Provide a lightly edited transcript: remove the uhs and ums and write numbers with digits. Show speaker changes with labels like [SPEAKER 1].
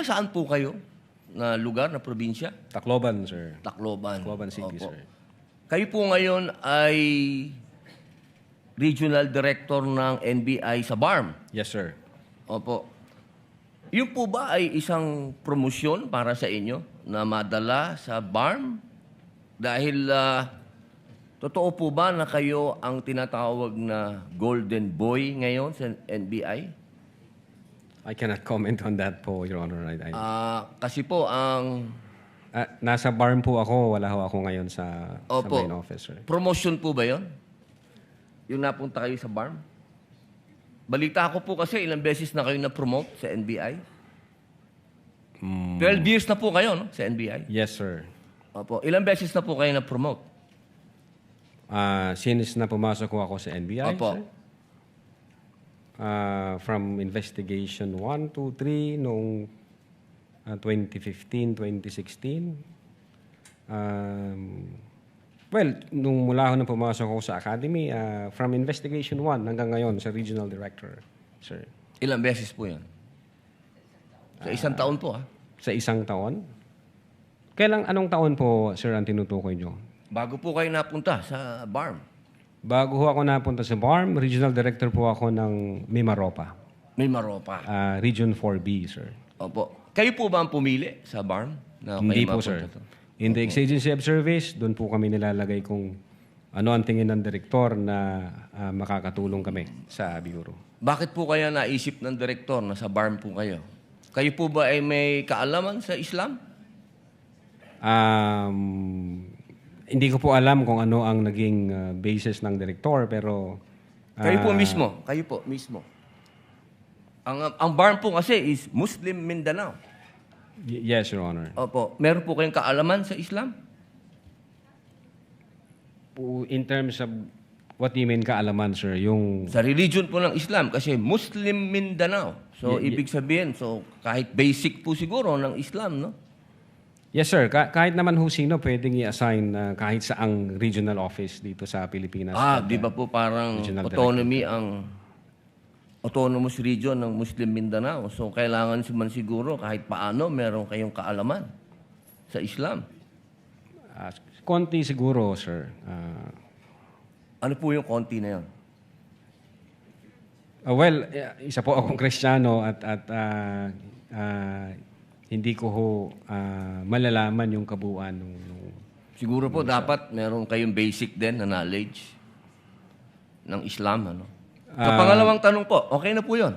[SPEAKER 1] Taga saan po kayo? Na lugar, na probinsya?
[SPEAKER 2] Tacloban, sir.
[SPEAKER 1] Tacloban.
[SPEAKER 2] Tacloban City,
[SPEAKER 1] Opo.
[SPEAKER 2] sir.
[SPEAKER 1] Kayo po ngayon ay Regional Director ng NBI sa BARM.
[SPEAKER 2] Yes, sir.
[SPEAKER 1] Opo. Yun po ba ay isang promosyon para sa inyo na madala sa BARM? Dahil totoo po ba na kayo ang tinatawag na Golden Boy ngayon sa NBI?
[SPEAKER 2] I cannot comment on that po, Your Honor.
[SPEAKER 1] Kasi po ang
[SPEAKER 2] Nasa BARM po ako. Wala ho ako ngayon sa
[SPEAKER 1] Opo.
[SPEAKER 2] main office, sir.
[SPEAKER 1] promotion po ba yon? Yung napunta kayo sa BARM? Balita ko po kasi ilang beses na kayo na-promote sa NBI. 12 years na po kayo no, sa NBI.
[SPEAKER 2] Yes, sir.
[SPEAKER 1] Opo. Ilang beses na po kayo na-promote?
[SPEAKER 2] Since na pumasok ko ako sa NBI,
[SPEAKER 1] Opo.
[SPEAKER 2] sir. From investigation 1, 2, 3 noong 2015, 2016. Well, nung mula ako na pumasok ako sa academy, from investigation 1 hanggang ngayon sa regional director, sir.
[SPEAKER 1] Ilang beses po yan? Sa isang taon po, ha?
[SPEAKER 2] Sa isang taon. Anong taon po, sir, ang tinutukoy nyo?
[SPEAKER 1] Bago po kayo napunta sa BARM.
[SPEAKER 2] Bago ho ako napunta sa BARM, regional director po ako ng Mimaropa.
[SPEAKER 1] May maropa.
[SPEAKER 2] Region 4B, sir.
[SPEAKER 1] Opo. Kayo po ba ang pumili sa BARM? Na
[SPEAKER 2] Hindi
[SPEAKER 1] kayo
[SPEAKER 2] po, sir.
[SPEAKER 1] mapunta to?
[SPEAKER 2] In the exigency of service, doon po kami nilalagay kung ano ang tingin ng direktor na makakatulong kami sa Bureau.
[SPEAKER 1] Bakit po kaya naisip ng direktor na sa BARM po kayo? Kayo po ba ay may kaalaman sa Islam?
[SPEAKER 2] Hindi ko po alam kung ano ang naging basis ng direktor, pero...
[SPEAKER 1] Kayo po mismo. Kayo po mismo. Ang BARM po kasi is Muslim Mindanao.
[SPEAKER 2] Yes, Your Honor.
[SPEAKER 1] Opo. Meron po kayong kaalaman sa Islam?
[SPEAKER 2] In terms of what do you mean kaalaman, sir? Yung...
[SPEAKER 1] Sa religion po ng Islam kasi Muslim Mindanao. So, ibig sabihin, kahit basic po siguro ng Islam, no?
[SPEAKER 2] Yes, sir. Kahit naman ho sino pwedeng i-assign kahit saang regional office dito sa Pilipinas.
[SPEAKER 1] Di ba po parang
[SPEAKER 2] Regional
[SPEAKER 1] autonomy ang autonomous region ng Muslim Mindanao. So, kailangan man siguro kahit paano meron kayong kaalaman sa Islam.
[SPEAKER 2] Konti siguro, sir.
[SPEAKER 1] Ano po yung konti na yun?
[SPEAKER 2] Well, isa po akong Kristiyano at hindi ko ho malalaman yung kabuuan nung
[SPEAKER 1] Siguro po dapat meron kayong basic din na knowledge ng Islam. Ano? Sa pangalawang tanong po, okay na po yun.